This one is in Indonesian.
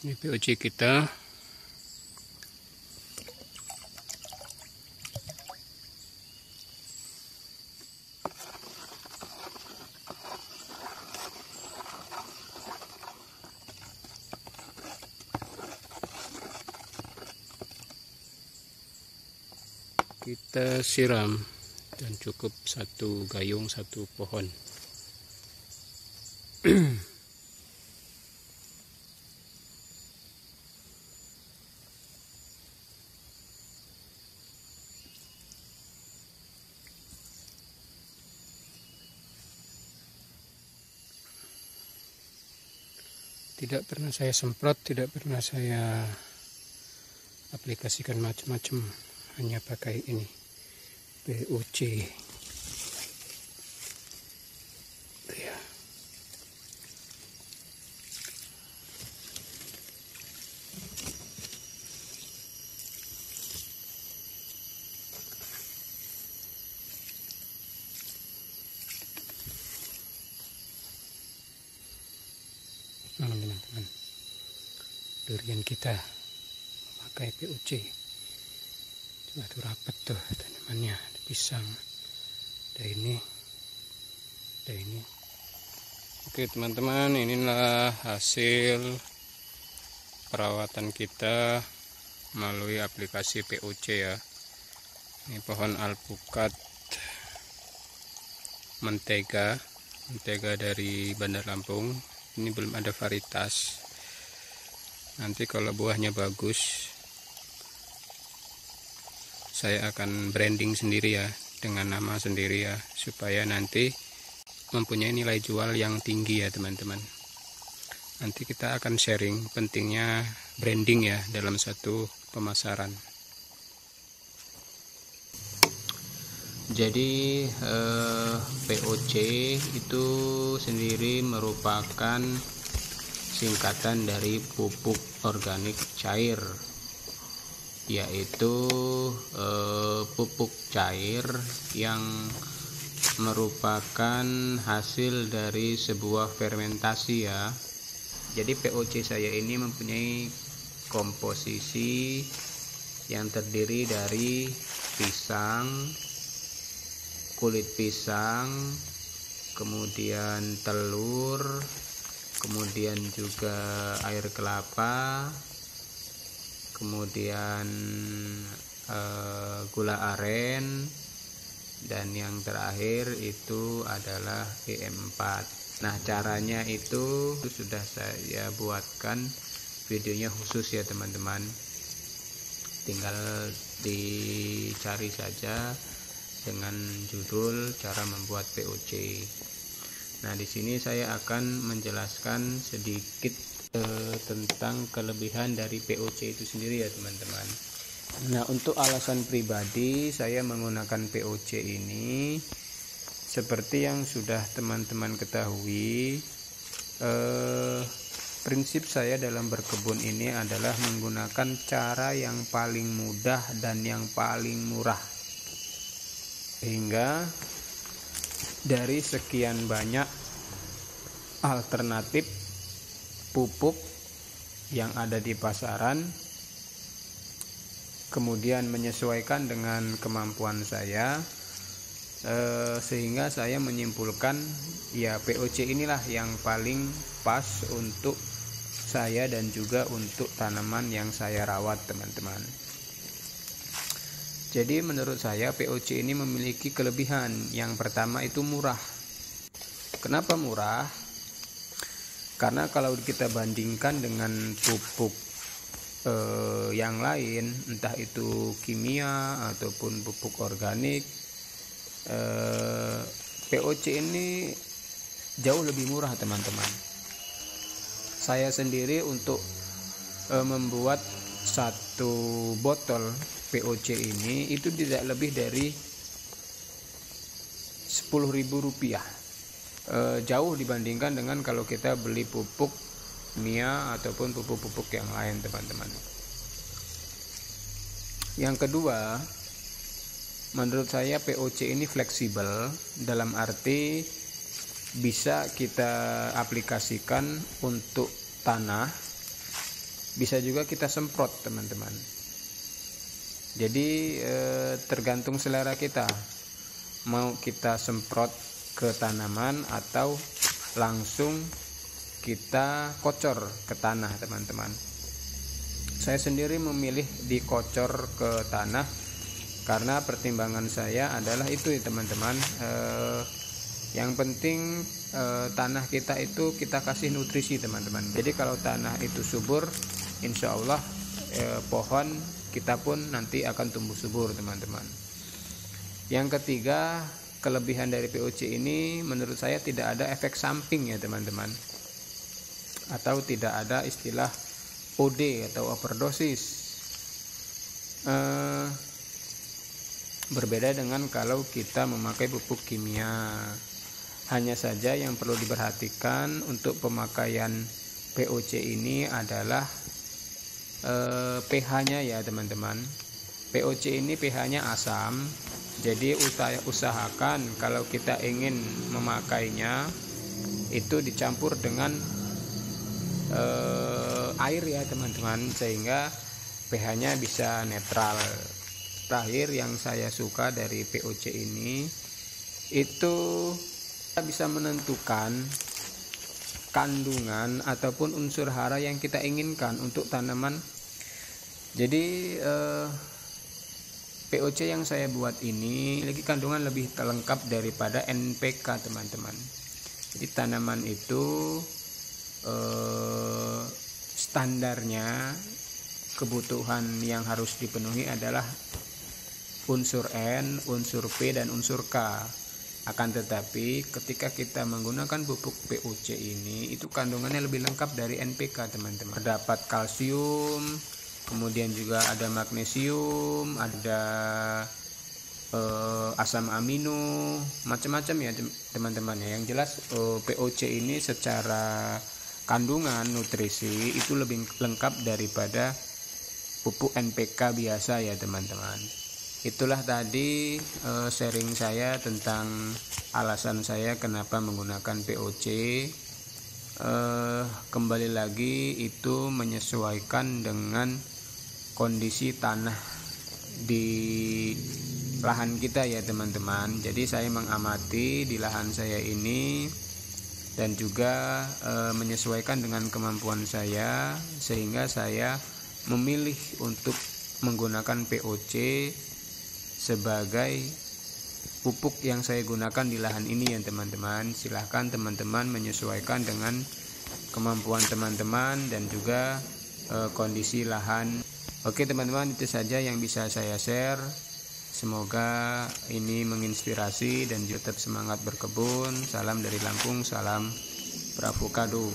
Ini POC kita. Kita siram dan cukup satu gayung satu pohon. Tidak pernah saya semprot, tidak pernah saya aplikasikan macam-macam, hanya pakai ini POC. Ya. Teman-teman, durian kita memakai POC. Coba tuh rapat tuh tanamannya, ada pisang, ada ini, ada ini. Oke teman-teman, inilah hasil perawatan kita melalui aplikasi POC ya. Ini pohon alpukat mentega dari Bandar Lampung. Ini belum ada varietas. Nanti kalau buahnya bagus, saya akan branding sendiri ya, dengan nama sendiri ya, supaya nanti mempunyai nilai jual yang tinggi ya teman-teman. Nanti kita akan sharing pentingnya branding ya dalam satu pemasaran. Jadi POC itu sendiri merupakan singkatan dari pupuk organik cair, yaitu pupuk cair yang merupakan hasil dari sebuah fermentasi ya. Jadi POC saya ini mempunyai komposisi yang terdiri dari pisang, kulit pisang, kemudian telur, kemudian juga air kelapa, kemudian gula aren, dan yang terakhir itu adalah PM4. Nah, caranya itu sudah saya buatkan videonya khusus ya teman-teman. Tinggal dicari saja dengan judul cara membuat POC. Nah, di sini saya akan menjelaskan sedikit tentang kelebihan dari POC itu sendiri ya teman-teman. Nah, untuk alasan pribadi saya menggunakan POC ini seperti yang sudah teman-teman ketahui, prinsip saya dalam berkebun ini adalah menggunakan cara yang paling mudah dan yang paling murah. Sehingga dari sekian banyak alternatif pupuk yang ada di pasaran, kemudian menyesuaikan dengan kemampuan saya, sehingga saya menyimpulkan ya POC inilah yang paling pas untuk saya dan juga untuk tanaman yang saya rawat teman-teman. Jadi menurut saya POC ini memiliki kelebihan. Yang pertama itu murah. Kenapa murah? Karena kalau kita bandingkan dengan pupuk yang lain, entah itu kimia ataupun pupuk organik, POC ini jauh lebih murah teman-teman. Saya sendiri untuk membuat satu botol POC ini itu tidak lebih dari Rp10.000, jauh dibandingkan dengan kalau kita beli pupuk kimia ataupun pupuk-pupuk yang lain teman-teman. Yang kedua, menurut saya POC ini fleksibel, dalam arti bisa kita aplikasikan untuk tanah bisa juga kita semprot teman-teman. Jadi tergantung selera kita, mau kita semprot ke tanaman atau langsung kita kocor ke tanah teman-teman. Saya sendiri memilih dikocor ke tanah karena pertimbangan saya adalah itu ya teman-teman, yang penting tanah kita itu kita kasih nutrisi teman-teman. Jadi kalau tanah itu subur, insya Allah pohon kita pun nanti akan tumbuh subur teman-teman. Yang ketiga, kelebihan dari POC ini menurut saya tidak ada efek samping ya teman-teman, atau tidak ada istilah OD atau overdosis. Berbeda dengan kalau kita memakai pupuk kimia. Hanya saja yang perlu diperhatikan untuk pemakaian POC ini adalah pH-nya ya teman-teman. POC ini pH-nya asam. Jadi usahakan kalau kita ingin memakainya itu dicampur dengan air ya teman-teman, sehingga pH-nya bisa netral. Terakhir yang saya suka dari POC ini itu kita bisa menentukan kandungan ataupun unsur hara yang kita inginkan untuk tanaman. Jadi POC yang saya buat ini memiliki kandungan lebih lengkap daripada NPK teman-teman. Jadi tanaman itu standarnya kebutuhan yang harus dipenuhi adalah unsur N, unsur P, dan unsur K. Akan tetapi ketika kita menggunakan pupuk POC ini itu kandungannya lebih lengkap dari NPK teman-teman. Terdapat kalsium, kemudian juga ada magnesium, ada asam amino, macam-macam ya teman-teman. Yang jelas POC ini secara kandungan nutrisi itu lebih lengkap daripada pupuk NPK biasa ya teman-teman. Itulah tadi sharing saya tentang alasan saya kenapa menggunakan POC. Kembali lagi itu menyesuaikan dengan kondisi tanah di lahan kita ya teman-teman. Jadi saya mengamati di lahan saya ini dan juga menyesuaikan dengan kemampuan saya, sehingga saya memilih untuk menggunakan POC sebagai pupuk yang saya gunakan di lahan ini ya teman-teman. Silahkan teman-teman menyesuaikan dengan kemampuan teman-teman dan juga kondisi lahan. Oke teman-teman, itu saja yang bisa saya share. Semoga ini menginspirasi dan tetap semangat berkebun. Salam dari Lampung, salam Pravokado.